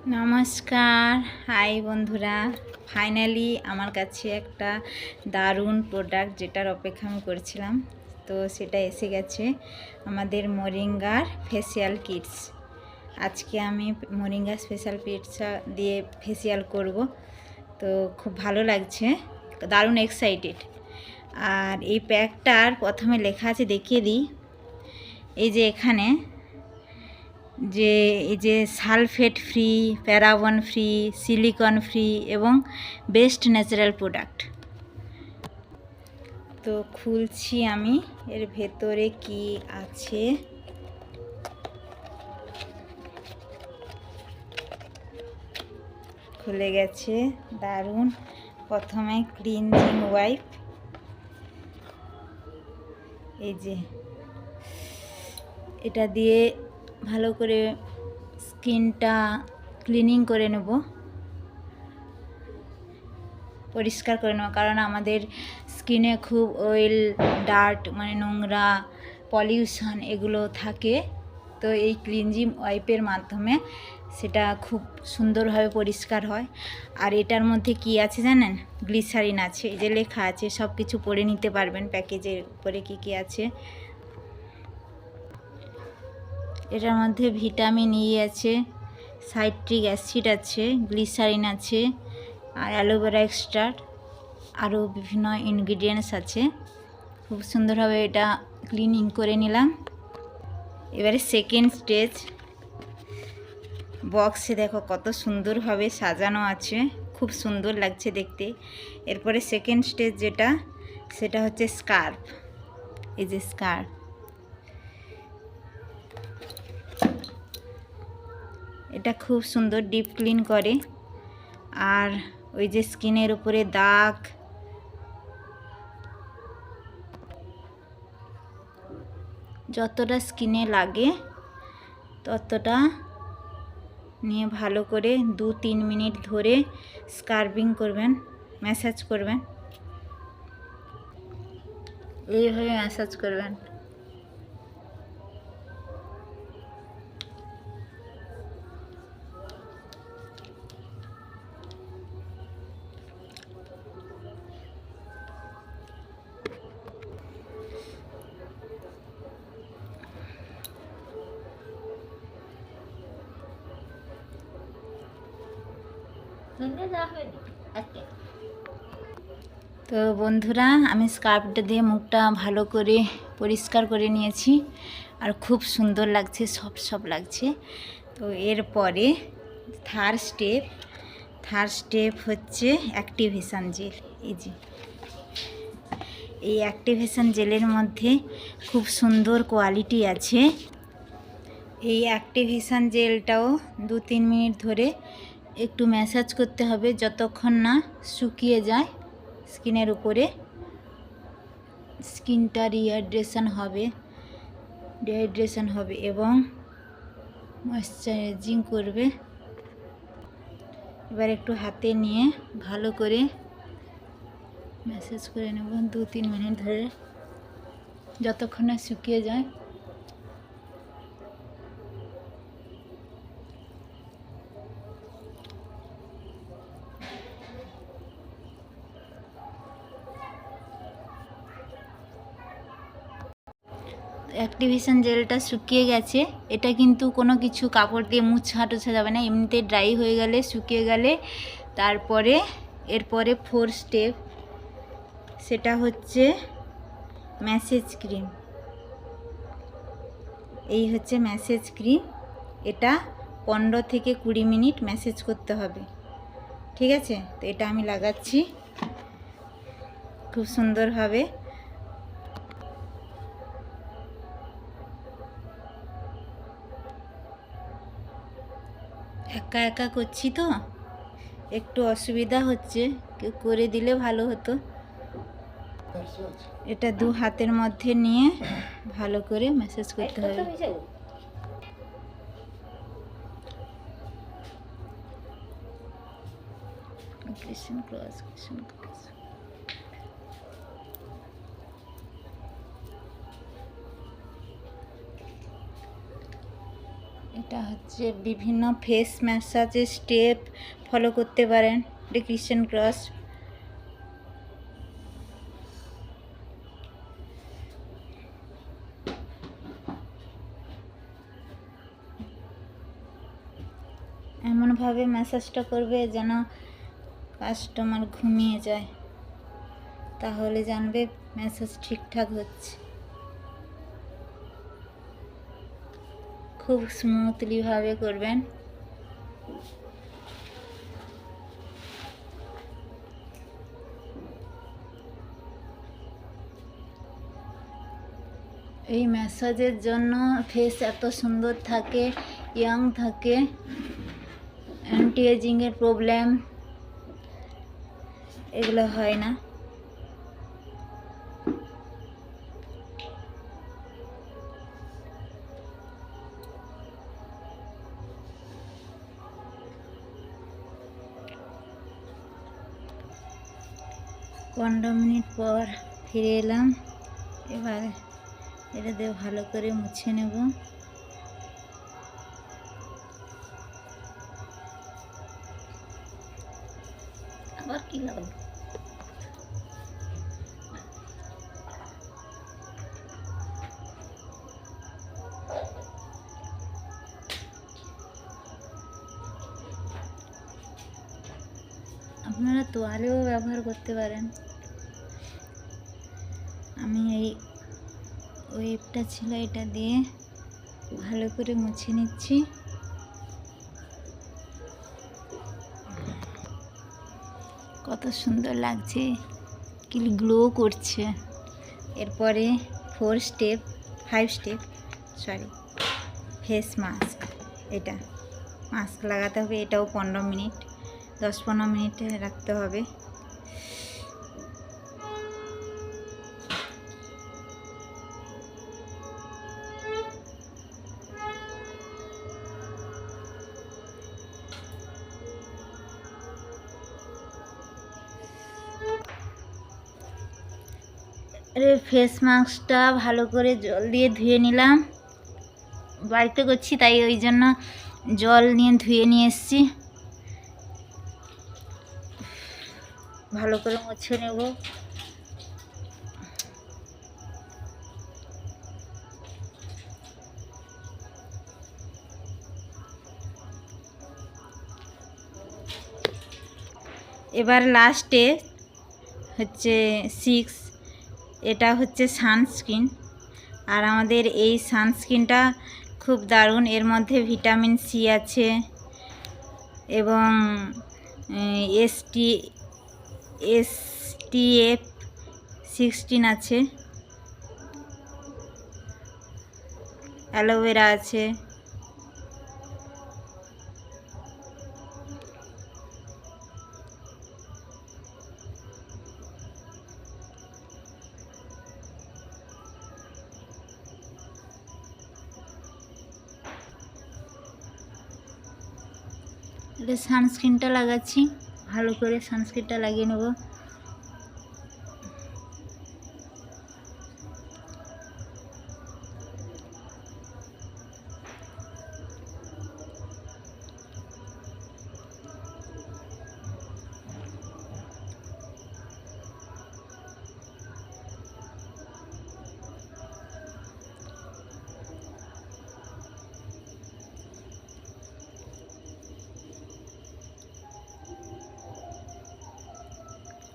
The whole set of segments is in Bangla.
নমস্কার, হাই বন্ধুরা। ফাইনালি আমার কাছে একটা দারুণ প্রোডাক্ট যেটার অপেক্ষা আমি করছিলাম, তো সেটা এসে গেছে আমাদের মোরিঙ্গার ফেসিয়াল কিটস। আজকে আমি মোরিঙ্গা স্পেশাল কিটস দিয়ে ফেসিয়াল করব, তো খুব ভালো লাগছে, দারুণ এক্সাইটেড। আর এই প্যাকটার প্রথমে লেখা আছে, দেখিয়ে দিই। এই যে এখানে এই যে sulphate free, paraben free, silicone free এবং বেস্ট ন্যাচারাল প্রোডাক্ট। তো খুলছি আমি, এর ভেতরে কি আছে। খুলে গেছে, দারুণ। প্রথমে ক্লিনজিং ওয়াইপ, এই যে এটা দিয়ে ভালো করে স্কিনটা ক্লিনিং করে নেব, পরিষ্কার করে নেব, কারণ আমাদের স্কিনে খুব অয়েল, ডার্ট মানে নোংরা, পলিউশন এগুলো থাকে। তো এই ক্লিনজিং ওয়াইপের মাধ্যমে সেটা খুব সুন্দরভাবে পরিষ্কার হয়। আর এটার মধ্যে কি আছে জানেন? গ্লিসারিন আছে, এই যে লেখা আছে, সব কিছু পড়ে নিতে পারবেন প্যাকেজের উপরে কি কি আছে। এটার মধ্যে ভিটামিন ই আছে, সাইট্রিক অ্যাসিড আছে, গ্লিসারিন আছে, আর অ্যালোভেরা এক্সট্রাক্ট, আরও বিভিন্ন ইনগ্রিডিয়েন্টস আছে। খুব সুন্দরভাবে এটা ক্লিনিং করে নিলাম। এবারে সেকেন্ড স্টেজ, বক্সে দেখো কত সুন্দরভাবে সাজানো আছে, খুব সুন্দর লাগছে দেখতে। এরপরে সেকেন্ড স্টেজ যেটা, সেটা হচ্ছে স্কার্ফ। এই যে স্কার্ফ, এটা খুব সুন্দর ডিপ ক্লিন করে। আর ওই যে স্কিনের উপরে দাগ, যতটা স্কিনে লাগে ততটা নিয়ে ভালো করে 2-3 মিনিট ধরে স্কার্বিং করবেন, ম্যাসাজ করবেন, এইভাবে ম্যাসাজ করবেন। তো বন্ধুরা, আমি স্কার্ফটা দিয়ে মুখটা ভালো করে পরিষ্কার করে নিয়েছি, আর খুব সুন্দর লাগছে, সব লাগছে। তো এরপরে থার্ড স্টেপ হচ্ছে অ্যাক্টিভেশন জেল। এই যে এই অ্যাক্টিভেশন জেলের মধ্যে খুব সুন্দর কোয়ালিটি আছে। এই অ্যাক্টিভেশন জেলটাও 2-3 মিনিট ধরে একটু ম্যাসাজ করতে হবে, যতক্ষণ না শুকিয়ে যায় স্কিনের উপরে। স্কিনটা ডিহাইড্রেশন হবে এবং ময়েশ্চারাইজিং করবে। এবার একটু হাতে নিয়ে ভালো করে ম্যাসাজ করে নেব 2-3 মিনিট ধরে, যতক্ষণ না শুকিয়ে যায়। অ্যাক্টিভেশন জেলটা শুকিয়ে গেছে। এটা কিন্তু কোনো কিছু কাপড় দিয়ে মুছা টুছা যাবে না, এমনিতে ড্রাই হয়ে গেলে, শুকিয়ে গেলে তারপরে এরপরে 4th স্টেপ, সেটা হচ্ছে ম্যাসেজ ক্রিম। এই হচ্ছে ম্যাসেজ ক্রিম, এটা 15 থেকে 20 মিনিট ম্যাসেজ করতে হবে, ঠিক আছে? তো এটা আমি লাগাচ্ছি খুব সুন্দরভাবে। একা একা করছি তো একটু অসুবিধা হচ্ছে, কেউ করে দিলে ভালো হতো। এটা 2 হাতের মধ্যে নিয়ে ভালো করে ম্যাসাজ করতে হবে। এটা হচ্ছে বিভিন্ন ফেস ম্যাসাজের স্টেপ ফলো করতে পারেন। এটা ক্রিশ্চিয়ান ক্রস। এমনভাবে ম্যাসাজটা করবে যেন কাস্টমার ঘুমিয়ে যায়, তাহলে জানবে ম্যাসাজ ঠিকঠাক হচ্ছে। খুব স্মুথলি ভাবে করবেন। এই ম্যাসাজের জন্য ফেস এত সুন্দর থাকে, ইয়াং থাকে, অ্যান্টি এজিংয়ের প্রবলেম এগুলো হয় না। পনেরো মিনিট পর ফিরে এলাম। এবার এটা দিয়ে ভালো করে মুছে নেব। আবার কি লাগবে? আপনারা তোয়ালেও ব্যবহার করতে পারেন। আমি এই ওয়েবটা ছিল, এটা দিয়ে ভালো করে মুছে নিচ্ছি। কত সুন্দর লাগছে, কি গ্লো করছে। এরপরে 5 স্টেপ ফেস মাস্ক। এটা মাস্ক লাগাতে হবে, এটাও 15 মিনিট, 10-15 মিনিটে রাখতে হবে। ফেস মাস্কটা ভালো করে জল দিয়ে ধুয়ে নিলাম। বাড়িতে করছি তাই ওই জন্য জল নিয়ে ধুয়ে নিয়ে এসেছি। ভালো করে মুছে নেব। এবার লাস্টে হচ্ছে 6, এটা হচ্ছে সানস্ক্রিন। আর আমাদের এই সানস্ক্রিনটা খুব দারুণ। এর মধ্যে ভিটামিন সি আছে এবং SPF 16 আছে, অ্যালোভেরা আছে। এটা সানস্ক্রিনটা লাগাচ্ছি, ভালো করে সানস্ক্রিনটা লাগিয়ে নেব।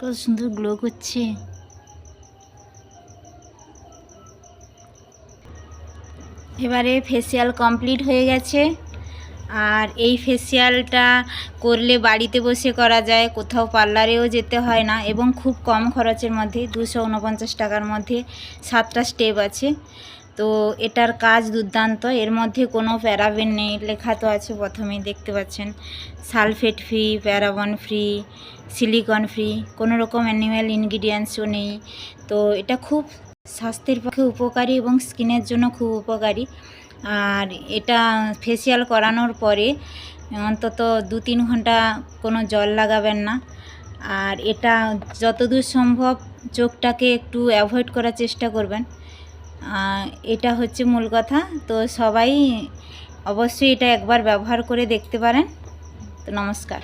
কত সুন্দর গ্লো করছে। এবারে ফেসিয়াল কমপ্লিট হয়ে গেছে। আর এই ফেসিয়ালটা করলে বাড়িতে বসে করা যায়, কোথাও পার্লারেও যেতে হয় না এবং খুব কম খরচের মধ্যে 249 টাকার মধ্যে 7টা স্টেপ আছে। তো এটার কাজ দুর্দান্ত। এর মধ্যে কোনো প্যারাবেন নেই, লেখা তো আছে প্রথমেই দেখতে পাচ্ছেন, sulphate free, paraben free, silicone free, কোনো রকম অ্যানিম্যাল ইনগ্রিডিয়েন্টসও নেই। তো এটা খুব স্বাস্থ্যের পক্ষে উপকারী এবং স্কিনের জন্য খুব উপকারী। আর এটা ফেসিয়াল করানোর পরে অন্তত 2-3 ঘন্টা কোনো জল লাগাবেন না। আর এটা যতদূর সম্ভব চোখটাকে একটু অ্যাভয়েড করার চেষ্টা করবেন। এটা হচ্ছে মূল কথা। তো সবাই অবশ্যই এটা একবার ব্যবহার করে দেখতে পারেন। তো নমস্কার।